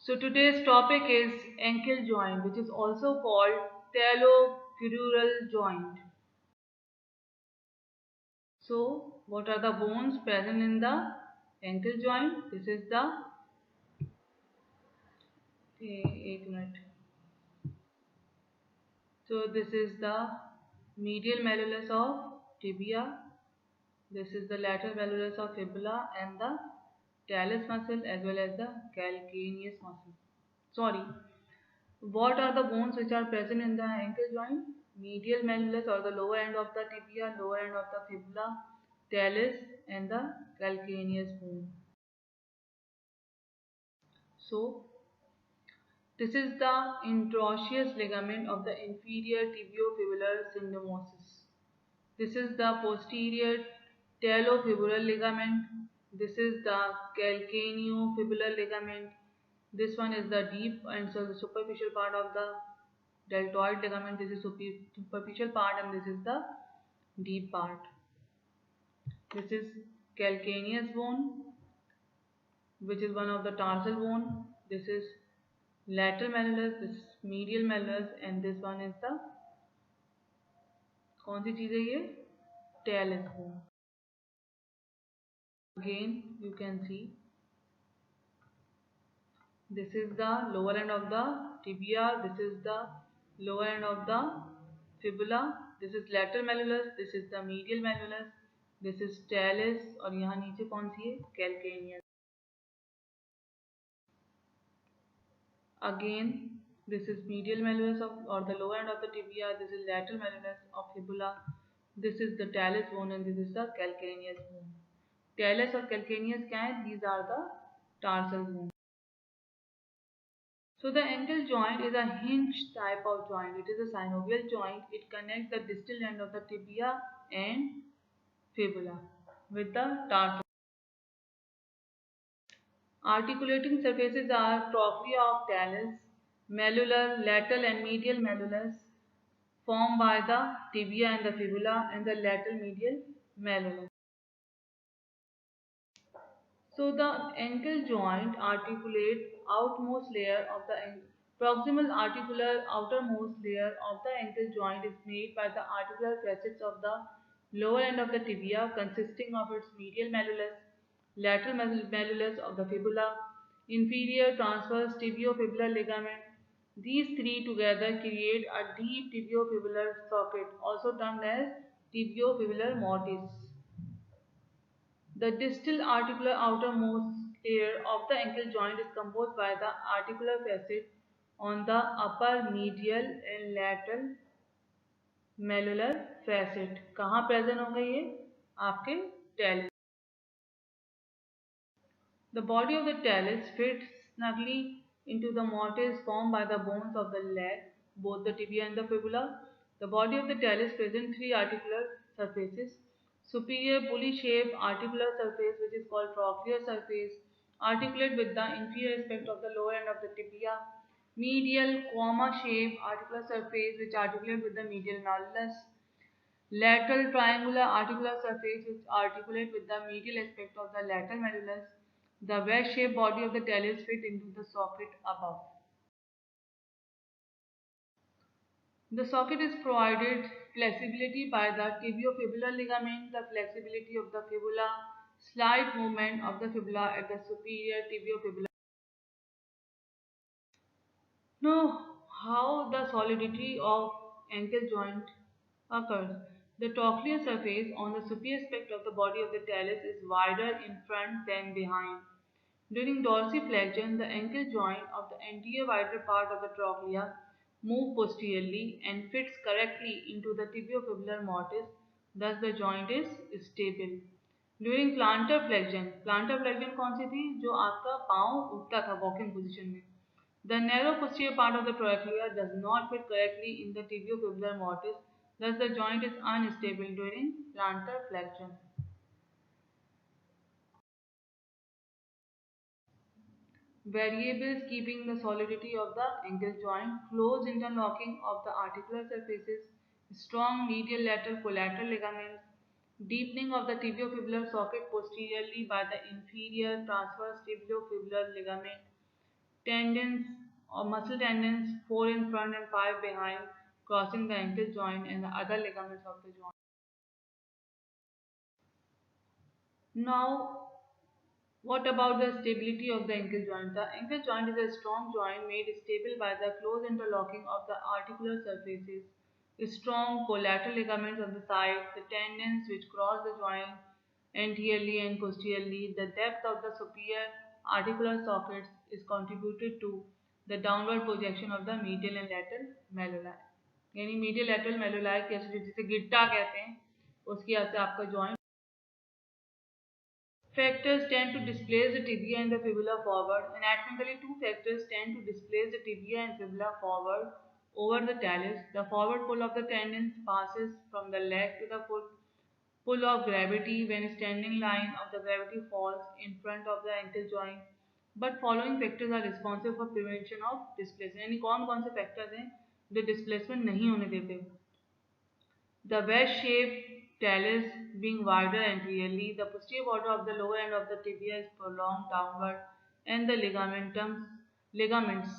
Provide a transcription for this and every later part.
So today's topic is ankle joint, which is also called talocrural joint. So what are the bones present in the ankle joint? This is the एक minute. So this is the medial malleolus of tibia. This is the lateral malleolus of fibula and the talus muscle as well as the calcaneus muscle. Sorry, what are the bones which are present in the ankle joint? Medial malleolus or the lower end of the tibia, lower end of the fibula, talus and the calcaneus bone. So, this is the interosseous ligament of the inferior tibiofibular syndesmosis. This is the posterior talofibular ligament. This is the calcaneofibular ligament. This one is the deep and so the superficial part of the deltoid ligament. This is superficial part and this is the deep part. This is calcaneus bone, which is one of the tarsal bone. This is lateral malleolus, this is medial malleolus and this one is the कौन सी चीज है ये talus bone. Again you can see this is the lower end of the tibia, this is the lower end of the fibula, this is lateral malleolus, this is the medial malleolus, this is talus और यहाँ नीचे कौन सी है calcaneus. Again this is medial malleolus of or the lower end of the tibia, this is lateral malleolus of fibula, this is the talus bone and this is the calcaneus bone. Talus और calcaneus क्या है? These are the tarsal bone. So the ankle joint is a hinge type of joint. It is a synovial joint. It connects the distal end of the tibia and fibula with the tarsal. Articulating surfaces are trochlea of talus, malleolar, lateral and medial malleolus formed by the tibia and the fibula and the lateral medial malleolus. So the ankle joint articulate outmost layer of the proximal articular outermost layer of the ankle joint is made by the articular facets of the lower end of the tibia consisting of its medial malleolus, lateral malleolus of the fibula, inferior transverse tibiofibular ligament. These three together create a deep tibiofibular socket, also termed as tibiofibular mortise. The distal articular outermost layer of the ankle joint is composed by the articular facet on the upper medial and lateral malleolar facet. कहाँ present होंगे ये? आपके talus. The body of the talus fits snugly into the mortise formed by the bones of the leg, both the tibia and the fibula. The body of the talus presents three articular surfaces. Superior pulley-shaped articular surface, which is called trochlear surface, articulate with the inferior aspect of the lower end of the tibia. Medial comma-shaped articular surface, which articulate with the medial malleolus. Lateral triangular articular surface, which articulate with the medial aspect of the lateral malleolus. The wedge-shaped body of the talus fit into the socket above. The socket is provided flexibility by the tibiofibular ligament, the flexibility of the fibula, slight movement of the fibula at the superior tibiofibular. Now, how the solidity of ankle joint occurs. The trochlear surface on the superior aspect of the body of the talus is wider in front than behind. During dorsiflexion, the ankle joint of the anterior wider part of the trochlea move posteriorly and fits correctly into the tibiofibular mortise, thus the joint is stable. During plantar flexion कौन सी थी जो आपका पाँव उठता था walking position में. The narrow posterior part of the trochlea does not fit correctly in the tibiofibular mortise, thus the joint is unstable during plantar flexion. Variables keeping the solidity of the ankle joint: close interlocking of the articular surfaces, strong medial lateral collateral ligaments, deepening of the tibiofibular socket posteriorly by the inferior transverse tibiofibular ligament, tendons or muscle tendons, 4 in front and 5 behind, crossing the ankle joint and the other ligaments of the joint. Now, what about the stability of the ankle joint? The ankle joint is a strong joint made stable by the close interlocking of the articular surfaces. Strong collateral ligaments on the sides, the tendons which cross the joint anteriorly and posteriorly, the depth of the superior articular sockets is contributed to the downward projection of the medial and lateral malleoli. यानी medial lateral malleoli कैसे जिसे गिट्टा कहते हैं उसकी वजह से आपका joint factors tend to displace the tibia and the fibula forward. Anatomically, two factors tend to displace the tibia and fibula forward over the talus. The forward pull of the tendons passes from the leg to the foot. Pull of gravity when standing line of the gravity falls in front of the ankle joint. But following factors are responsible for prevention of displacement. यानी कौन कौन से factors हैं जो displacement नहीं होने देते? The wedge-shaped talus being wider anteriorly, the posterior border of the lower end of the tibia is prolonged downward, and the ligaments.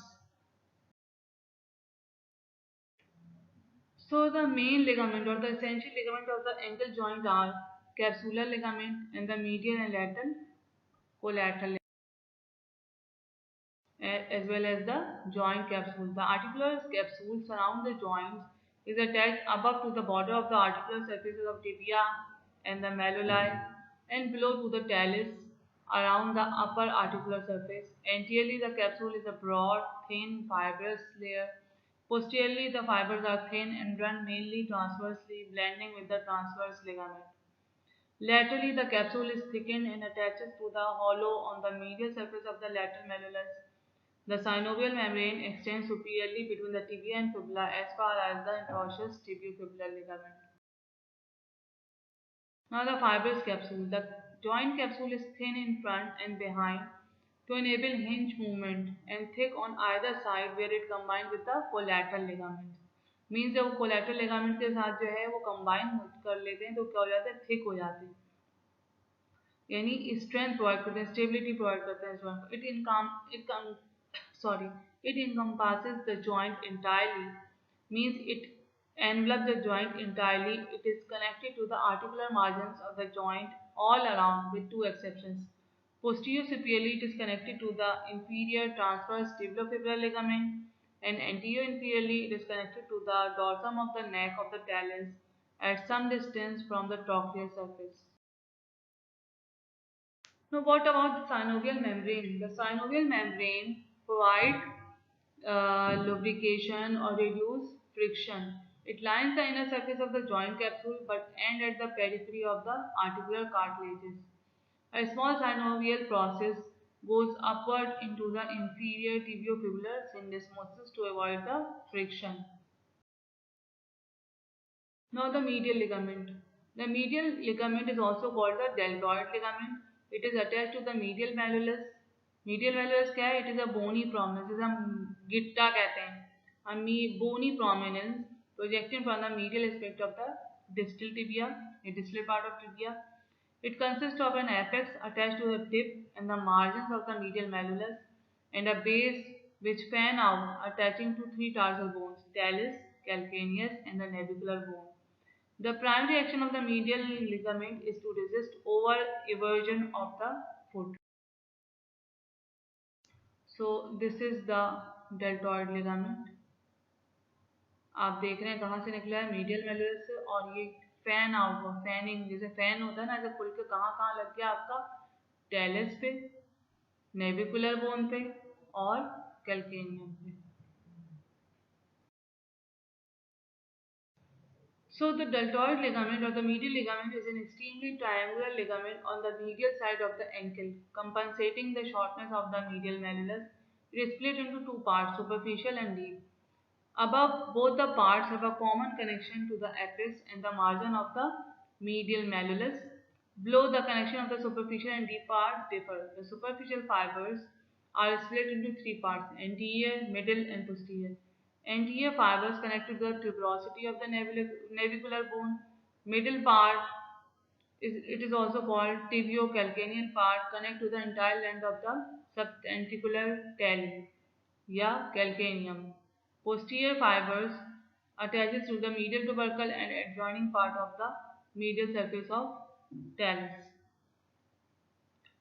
So the main ligament or the essential ligament of the ankle joint are capsular ligament and the medial and lateral collateral, as well as the joint capsule. The articular capsule surround the joints is attached above to the border of the articular surfaces of tibia and the malleoli and below to the talus around the upper articular surface. Anteriorly, the capsule is a broad, thin, fibrous layer. Posteriorly, the fibers are thin and run mainly transversely, blending with the transverse ligament. Laterally, the capsule is thickened and attaches to the hollow on the medial surface of the lateral malleolus. The synovial membrane extends superiorly between the tibia and fibula as far as the atrocious tibiofibular ligament. Now the fibrous capsule. The joint capsule is thin in front and behind to enable hinge movement and thick on either side where it combines with the collateral ligaments. Means जब collateral ligament के साथ जो है वो combine कर लेते हैं तो क्या हो जाता है thick हो जाते हैं यानी strength provide करते हैं stability provide करते हैं joint it encompasses the joint entirely means it envelops the joint entirely. It is connected to the articular margins of the joint all around with two exceptions. Posterior superiorly it is connected to the inferior transverse tibiofibular ligament and anterior inferiorly it is connected to the dorsum of the neck of the talus at some distance from the trochlear surface. Now, what about the synovial membrane? The synovial membrane provides lubrication or reduce friction. It lines the inner surface of the joint capsule but end at the periphery of the articular cartilages. A small synovial process goes upward into the inferior tibiofibular syndesmosis to avoid the friction. Now the medial ligament. The medial ligament is also called the deltoid ligament. It is attached to the medial malleolus. Medial malleolus क्या है? It is a bony prominence. जिसे हम गिट्टा कहते हैं. A bony prominence projecting from the medial aspect of the distal tibia, a distal part of tibia. It consists of an apex attached to the tip and the margins of the medial malleolus and a base which fan out attaching to three tarsal bones, talus, calcaneus and the navicular bone. The primary action of the medial ligament is to resist over eversion of the foot. So this is the deltoid ligament. आप देख रहे हैं कहाँ से निकला है medial मेलुलस से और ये फैन आउट हुआ फैनिंग जैसे फैन होता है ना ऐसे खुल के कहाँ कहाँ लग गया आपका टेलस पे नेविकुलर बोन पे और कैल्केनियम पे. So the deltoid ligament or the medial ligament is an extremely triangular ligament on the medial side of the ankle, compensating the shortness of the medial malleolus. It is split into two parts, superficial and deep. Above, both the parts have a common connection to the apex and the margin of the medial malleolus. Below, the connection of the superficial and deep parts differ. The superficial fibers are split into three parts, anterior, middle and posterior. Anterior fibers connect to the tuberosity of the navicular bone. Middle part it is also called tibiocalcaneal part connect to the entire length of the subtentacular tail. या calcaneum. Posterior fibers attaches to the medial tubercle and adjoining part of the medial surface of talus.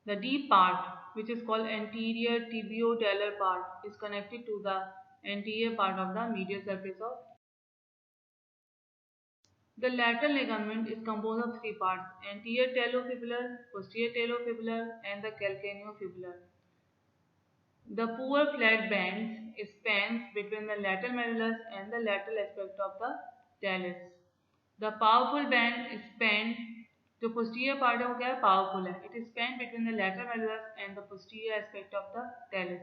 The deep part, which is called anterior tibio-talar part, is connected to the anterior part of the medial surface of. The lateral ligament is composed of three parts: anterior talofibular, posterior talofibular, and the calcaneofibular. The poor flat band spans between the lateral malleolus and the lateral aspect of the talus. The powerful band spans जो posterior part है वो क्या है powerful है. It is spanned between the lateral malleolus and the posterior aspect of the talus.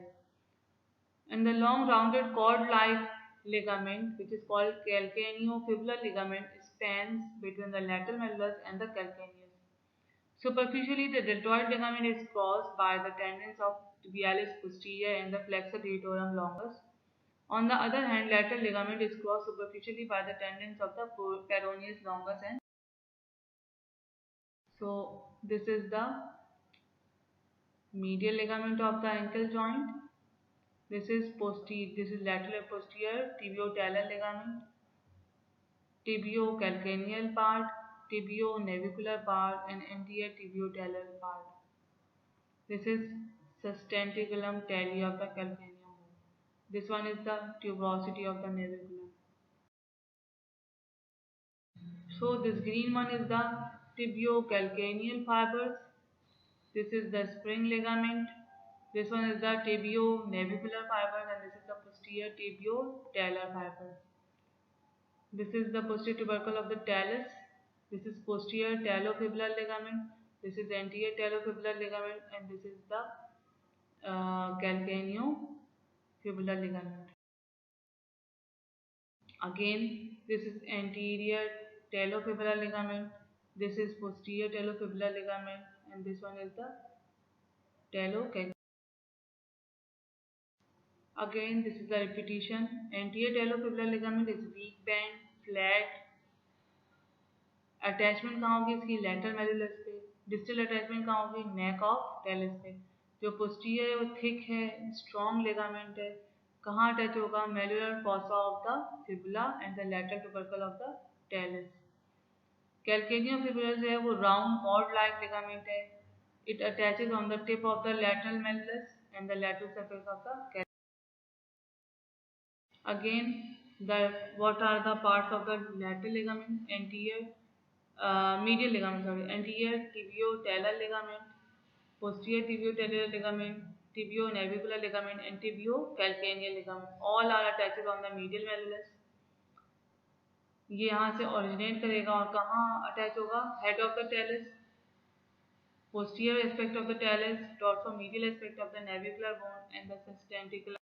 And the long rounded cord-like ligament, which is called calcaneofibular ligament, spans between the lateral malleolus and the calcaneus. Superficially, the deltoid ligament is crossed by the tendons of tibialis posterior and the flexor digitorum longus. On the other hand, lateral ligament is crossed superficially by the tendons of the peroneus longus. And so, this is the medial ligament of the ankle joint. This is posterior. This is lateral posterior tibio-talar ligament, tibio-calcaneal part, tibio-navicular part, and anterior tibio-talar part. This is sustentaculum tali of the calcaneum. This one is the tuberosity of the naviculum. So this green one is the tibiocalcaneal fibers. This is the spring ligament. This one is the tibio-navicular fibers, and this is the posterior tibio-talar fibers. This is the posterior tubercle of the talus. This is posterior talofibular ligament. This is anterior talofibular ligament, and this is the calcaneofibular ligament. Again, this is anterior talofibular ligament. This is posterior talofibular ligament, and this one is the talocalcaneum. Again, this is the repetition. Anterior talofibular ligament is weak band, flat. Attachment कहाँ होगी इसकी lateral मेडुलस पे. Distal attachment कहाँ होगी neck of tells पे. जो posterior है वो थिक है, स्ट्रॉन्ग लिगामेंट है. कहाँ अटैच होगा medullar fossa of the fibula and the lateral tubercle of the talus. Calcaneum fibular जो है वो राउंड कॉर्ड लाइक लिगामेंट है. It attaches on the tip of the lateral medullas and the lateral surface of the. Again, what are the parts of the lateral ligament? Anterior, medial ligament, sorry, anterior tibio-talar ligament, posterior tibio-talar ligament, tibio-navicular ligament, and tibio-calcaneal ligament. All are attached on the medial malleolus. ये यहाँ से originate करेगा और कहाँ attach होगा? Head of the talus, posterior aspect of the talus, dorsomedial aspect of the navicular bone, and the sustentacular.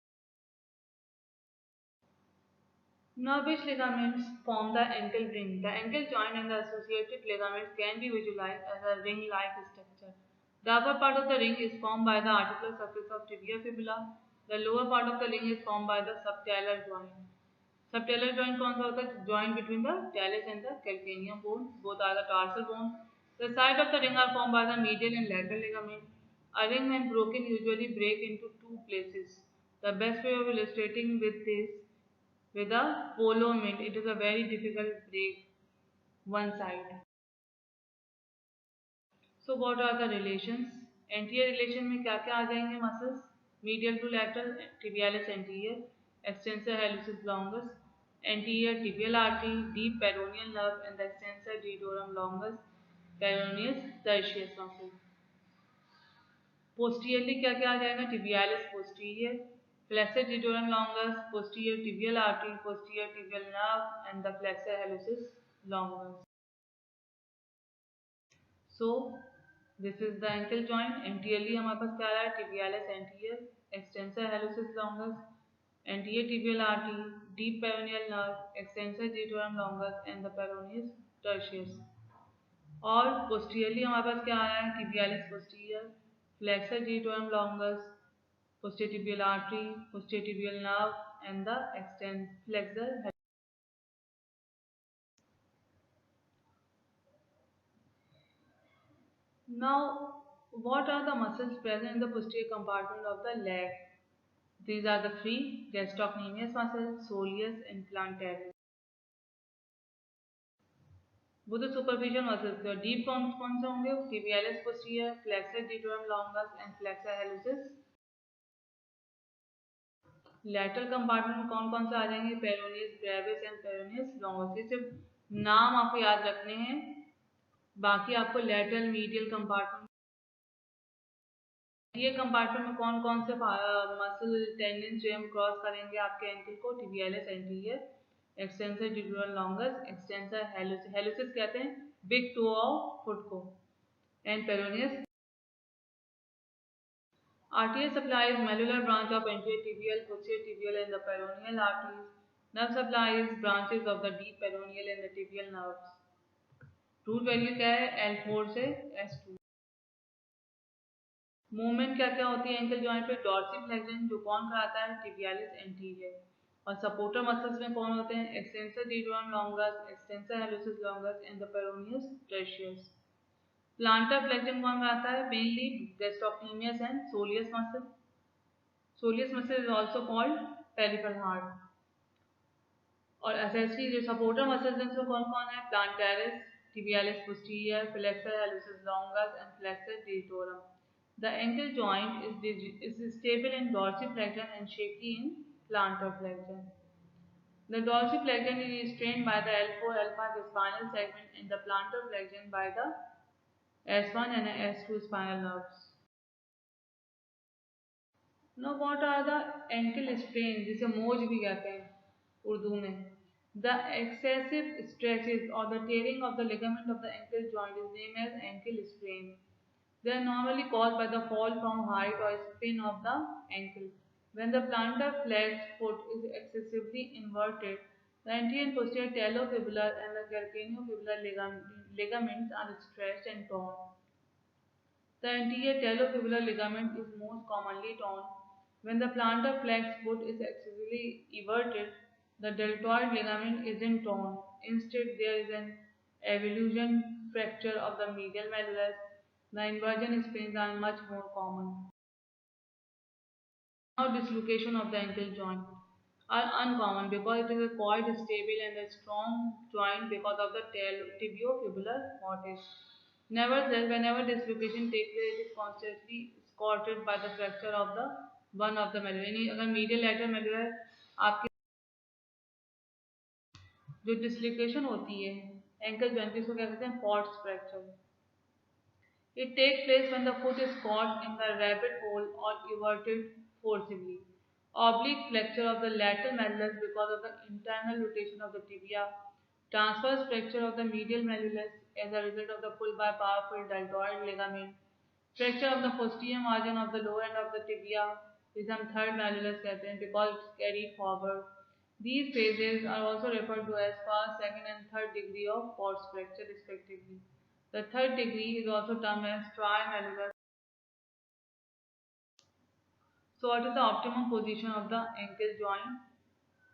Now, which ligaments form the ankle ring? The ankle joint and the associated ligaments can be visualized as a ring-like structure. The upper part of the ring is formed by the articular surface of tibia fibula. The lower part of the ring is formed by the subtalar joint. Subtalar joint कौन सा होता है? Joint between the talus and the calcaneum bone. Both are the tarsal bones. The sides of the ring are formed by the medial and lateral ligament. A ring when broken usually break into two places. The best way of illustrating with this with a polo mint, it is a very difficult break one side. So what are the relations? Anterior relation में क्या क्या आ जाएंगे muscles? Medial to lateral, tibialis anterior, extensor hallucis longus, anterior tibial artery, deep peroneal nerve, and the extensor digitorum longus, peroneus tertius muscle. Posteriorly क्या क्या आ जाएगा? Tibialis posterior, flexor digitorum longus, posterior tibial artery, posterior tibial nerve, and the flexor hallucis longus. So this is the ankle joint. Anteriorly हमारे पास क्या आ रहा है? Tibialis anterior, extensor hallucis longus, anterior tibial artery, deep peroneal nerve, extensor digitorum longus, and the peroneus tertius. और posteriorly हमारे पास क्या आ रहा है? Tibialis posterior, flexor digitorum longus, posterior tibial artery, posterior tibial nerve, and the flexor. Now, what are the muscles present in the posterior compartment of the leg? These are the three: gastrocnemius muscle, soleus, and plantaris. वो तो superficial muscles थे। और deep कौन से होंगे? tibialis posterior, flexor deuterum longus and flexor hallucis। Lateral compartment में कौन से आ जाएंगे? Peroneus Brevis and peroneus longus. ये सिर्फ नाम आपको याद रखने हैं, बाकी आपको लैटरल मीडियल कंपार्टमेंट, ये कंपार्टमेंट में कौन से मसल टेंडेंस जो हम क्रॉस करेंगे आपके एंकल को? tibialis anterior, extensor deuterum longus, extensor hallucis, hallucis कहते हैं बिग टो ऑफ फुट को, and peroneus. Arterial supply is mallular branch of anterior tibial, posterior tibial and the peroneal arteries. Nerve supply is branches of the deep peroneal and the tibial nerves. Root value क्या है? L4 से S2। Movement क्या क्या होती है ankle joint पे? Dorsiflexion जो कौन कराता है? tibialis anterior। और सपोर्टर मसल्स में कौन होते हैं? extensor deuterum longus, extensor hallucis longus and the peroneus tertius। Planter flexion कौन कराता है? Mainly gastrocnemius and soleus muscle। Soleus muscle is also called peripheral heart। और एसेसरी जो सपोर्टर मसल्स हैं कौन कौन है? plantaris, tibialis posterior, flexor hallucis longus and flexor digitorum। The ankle joint is stable in dorsiflexion and shaky in plantar flexion। The dorsiflexion is restrained by the L4 L5 spinal segment and the plantar flexion by the S1 and S2 spinal nerves। Now what are the ankle sprains, जिसे मोज भी कहते हैं उर्दू में? The excessive stretches or the tearing of the ligament of the ankle joint is named as ankle sprain। They are normally caused by the fall from height or spin of the ankle. When the plantar flexed foot is excessively inverted, the anterior and posterior talofibular and the calcaneofibular ligaments are stretched and torn। The anterior talofibular ligament is most commonly torn. When the plantar flexed foot is excessively everted, the deltoid ligament isn't torn. Instead, there is an avulsion fracture of the medial malleolus. The inversion sprains are much more common. Now, dislocation of the ankle joint are uncommon because it is a quite stable and a strong joint because of the tibiofibular mortise. Nevertheless, whenever dislocation takes place, it is constantly escorted by the fracture of the one of the malleolus। यानी अगर medial lateral malleolus आपके जो dislocation होती है ankle joint की, इसको क्या कहते हैं? Pots fracture. It takes place when the foot is caught in the rabbit hole or everted forcibly. Oblique fracture of the lateral malleolus because of the internal rotation of the tibia. Transverse fracture of the medial malleolus as a result of the pull by powerful deltoid ligament. Fracture of the posterior margin of the lower end of the tibia, which हम third malleolus कहते हैं because it's carried forward. These phases are also referred to as first, second and third degree of Pott's fracture respectively। The third degree is also termed as trimalleolar। So what is the optimum position of the ankle joint?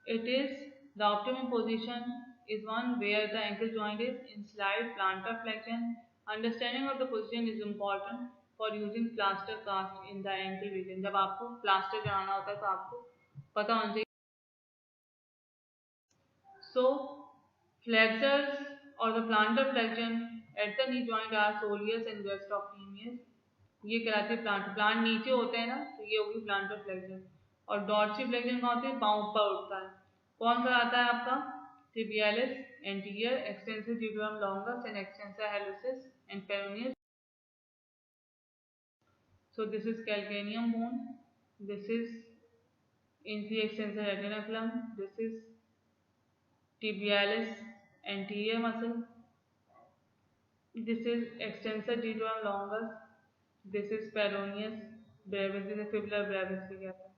It is the optimum position is one where the ankle joint is in slight plantar flexion। Understanding of the position is important for using plaster cast in the ankle region। जब आपको plaster कराना होता है तो आपको पता होना चाहिए। So flexors or the plantar flexion at the knee joint are soleus and gastrocnemius। ये कहलाती है प्लांट नीचे होते हैं ना, तो ये होगी प्लांटर फ्लेक्शन। और डॉर्सी फ्लेक्शन कौन होती है? पाँव ऊपर उठता है। कौन कराता है आपका? tibialis anterior, extensor deuterum longus and extensor hallucis and peroneus। So this is calcaneum bone, this is inferior extensor retinaculum, this is tibialis anterior muscle, this is extensor deuterum longus, this is peroneus brevis, this is fibula brevis भी कहते हैं।